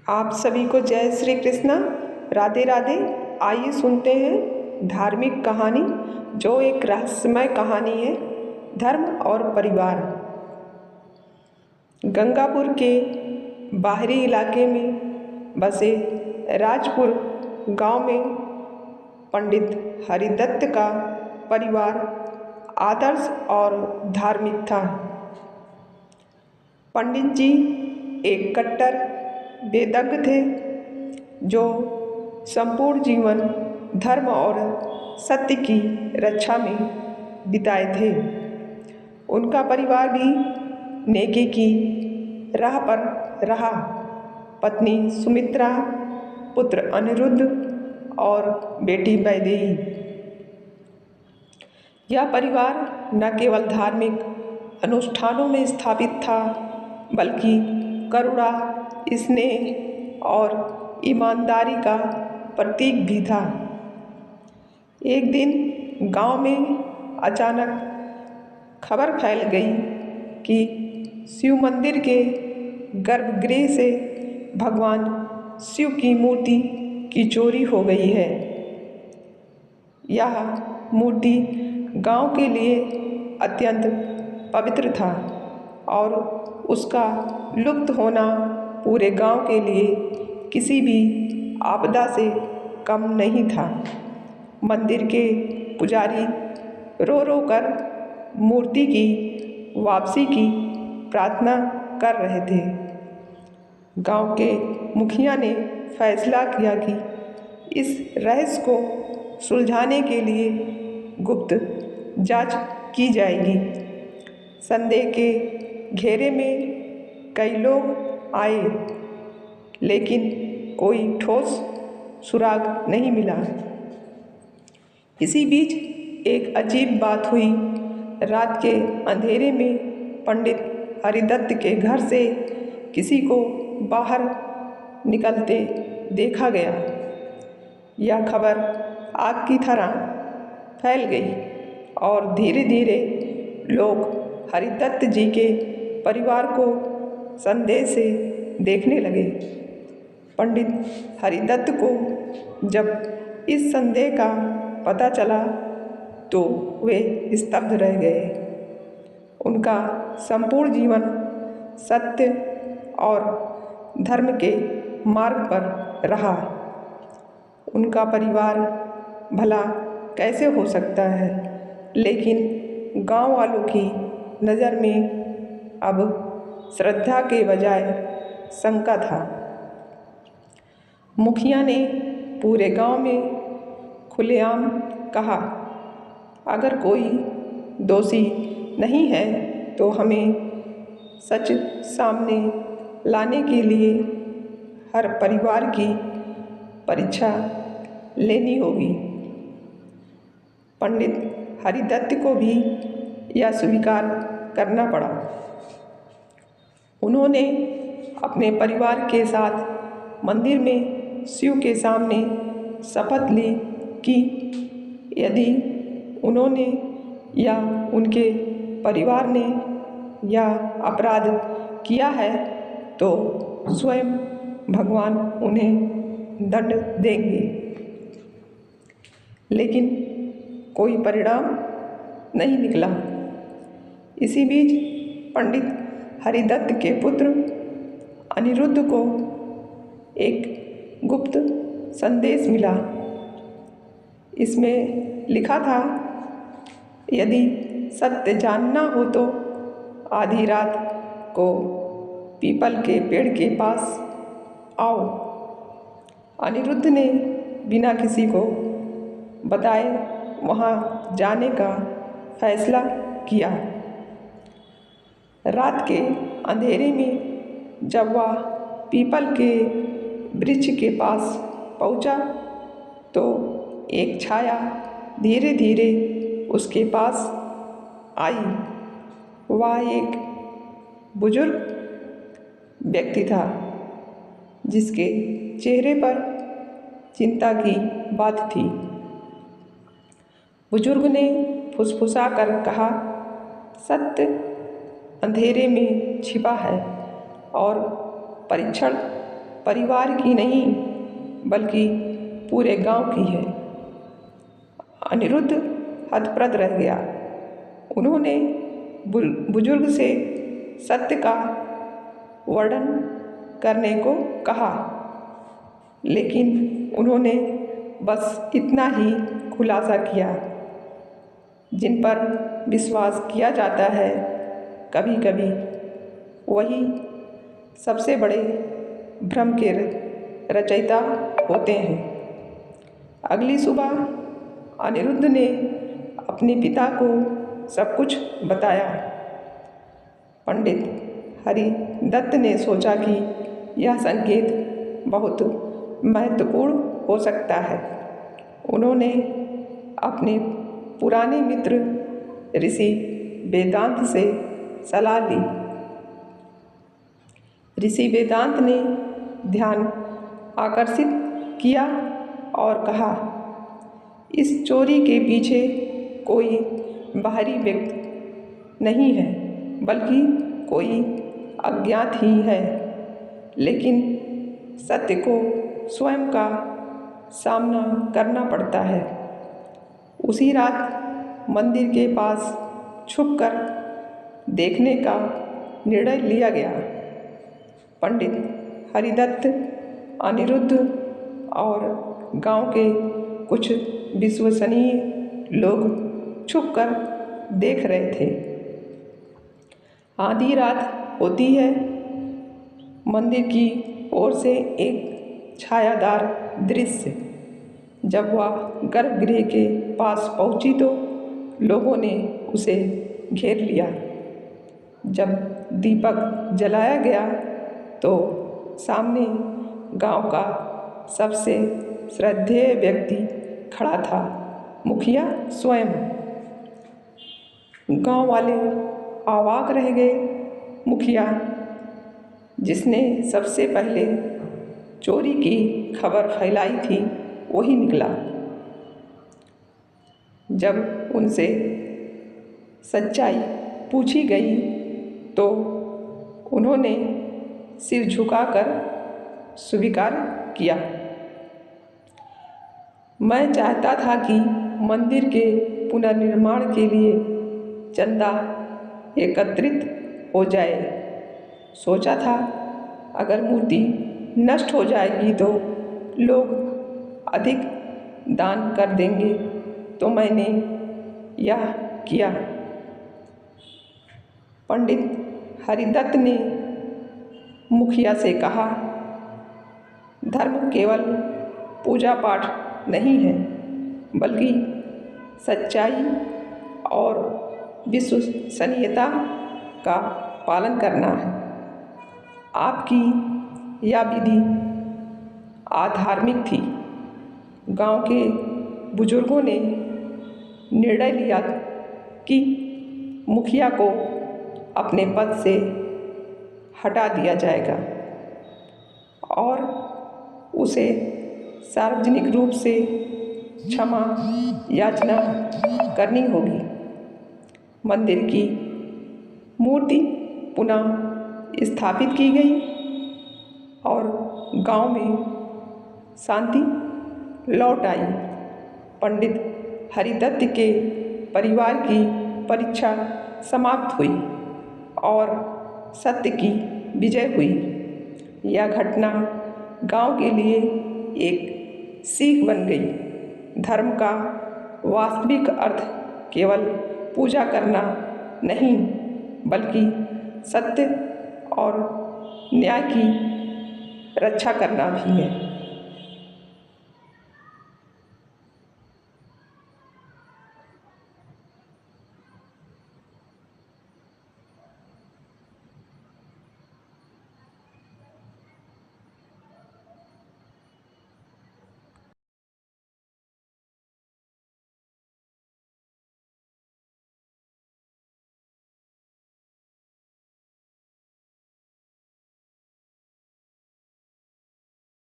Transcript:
आप सभी को जय श्री कृष्णा, राधे राधे। आइए सुनते हैं धार्मिक कहानी, जो एक रहस्यमय कहानी है, धर्म और परिवार। गंगापुर के बाहरी इलाके में बसे राजपुर गांव में पंडित हरिदत्त का परिवार आदर्श और धार्मिक था। पंडित जी एक कट्टर वेदज्ञ थे, जो संपूर्ण जीवन धर्म और सत्य की रक्षा में बिताए थे। उनका परिवार भी नेकी की राह पर रहा। पत्नी सुमित्रा, पुत्र अनिरुद्ध और बेटी वैदेही। यह परिवार न केवल धार्मिक अनुष्ठानों में स्थापित था, बल्कि करुणा, स्नेह और ईमानदारी का प्रतीक भी था। एक दिन गांव में अचानक खबर फैल गई कि शिव मंदिर के गर्भगृह से भगवान शिव की मूर्ति की चोरी हो गई है। यह मूर्ति गांव के लिए अत्यंत पवित्र था और उसका लुप्त होना पूरे गांव के लिए किसी भी आपदा से कम नहीं था। मंदिर के पुजारी रो रो कर मूर्ति की वापसी की प्रार्थना कर रहे थे। गांव के मुखिया ने फैसला किया कि इस रहस्य को सुलझाने के लिए गुप्त जांच की जाएगी। संदेह के घेरे में कई लोग आए, लेकिन कोई ठोस सुराग नहीं मिला। इसी बीच एक अजीब बात हुई। रात के अंधेरे में पंडित हरिदत्त के घर से किसी को बाहर निकलते देखा गया। यह खबर आग की तरह फैल गई और धीरे धीरे लोग हरिदत्त जी के परिवार को संदेह से देखने लगे। पंडित हरिदत्त को जब इस संदेह का पता चला तो वे स्तब्ध रह गए। उनका संपूर्ण जीवन सत्य और धर्म के मार्ग पर रहा। उनका परिवार भला कैसे हो सकता है, लेकिन गांव वालों की नज़र में अब श्रद्धा के बजाय शंका था। मुखिया ने पूरे गांव में खुलेआम कहा, अगर कोई दोषी नहीं है तो हमें सच सामने लाने के लिए हर परिवार की परीक्षा लेनी होगी। पंडित हरिदत्त को भी यह स्वीकार करना पड़ा। उन्होंने अपने परिवार के साथ मंदिर में शिव के सामने शपथ ली कि यदि उन्होंने या उनके परिवार ने यह अपराध किया है तो स्वयं भगवान उन्हें दंड देंगे। लेकिन कोई परिणाम नहीं निकला। इसी बीच पंडित हरिदत्त के पुत्र अनिरुद्ध को एक गुप्त संदेश मिला। इसमें लिखा था, यदि सत्य जानना हो तो आधी रात को पीपल के पेड़ के पास आओ। अनिरुद्ध ने बिना किसी को बताए वहाँ जाने का फैसला किया। रात के अंधेरे में जब वह पीपल के वृक्ष के पास पहुँचा तो एक छाया धीरे धीरे उसके पास आई। वह एक बुजुर्ग व्यक्ति था, जिसके चेहरे पर चिंता की बात थी। बुजुर्ग ने फुसफुसाकर कहा, सत्य अंधेरे में छिपा है और परीक्षण परिवार की नहीं बल्कि पूरे गांव की है। अनिरुद्ध हतप्रभ रह गया। उन्होंने बुजुर्ग से सत्य का वर्णन करने को कहा, लेकिन उन्होंने बस इतना ही खुलासा किया, जिन पर विश्वास किया जाता है कभी कभी वही सबसे बड़े भ्रम के रचयिता होते हैं। अगली सुबह अनिरुद्ध ने अपने पिता को सब कुछ बताया। पंडित हरिदत्त ने सोचा कि यह संकेत बहुत महत्वपूर्ण हो सकता है। उन्होंने अपने पुराने मित्र ऋषि वेदांत से सलाह ली। ऋषि वेदांत ने ध्यान आकर्षित किया और कहा, इस चोरी के पीछे कोई बाहरी व्यक्ति नहीं है बल्कि कोई अज्ञात ही है, लेकिन सत्य को स्वयं का सामना करना पड़ता है। उसी रात मंदिर के पास छुपकर देखने का निर्णय लिया गया। पंडित हरिदत्त, अनिरुद्ध और गांव के कुछ विश्वसनीय लोग छुपकर देख रहे थे। आधी रात होती है। मंदिर की ओर से एक छायादार दृश्य। जब वह गर्भगृह के पास पहुंची तो लोगों ने उसे घेर लिया। जब दीपक जलाया गया तो सामने गांव का सबसे श्रद्धेय व्यक्ति खड़ा था, मुखिया स्वयं। गांव वाले अवाक रह गए। मुखिया, जिसने सबसे पहले चोरी की खबर फैलाई थी, वही निकला। जब उनसे सच्चाई पूछी गई तो उन्होंने सिर झुकाकर स्वीकार किया। मैं चाहता था कि मंदिर के पुनर्निर्माण के लिए चंदा एकत्रित हो जाए। सोचा था अगर मूर्ति नष्ट हो जाएगी तो लोग अधिक दान कर देंगे, तो मैंने यह किया। पंडित हरिदत्त ने मुखिया से कहा, धर्म केवल पूजा पाठ नहीं है बल्कि सच्चाई और विश्वसनीयता का पालन करना है। आपकी यह विधि अधार्मिक थी। गांव के बुजुर्गों ने निर्णय लिया कि मुखिया को अपने पद से हटा दिया जाएगा और उसे सार्वजनिक रूप से क्षमा याचना करनी होगी। मंदिर की मूर्ति पुनः स्थापित की गई और गांव में शांति लौट आई। पंडित हरिदत्त के परिवार की परीक्षा समाप्त हुई और सत्य की विजय हुई। यह घटना गांव के लिए एक सीख बन गई। धर्म का वास्तविक अर्थ केवल पूजा करना नहीं बल्कि सत्य और न्याय की रक्षा करना भी है।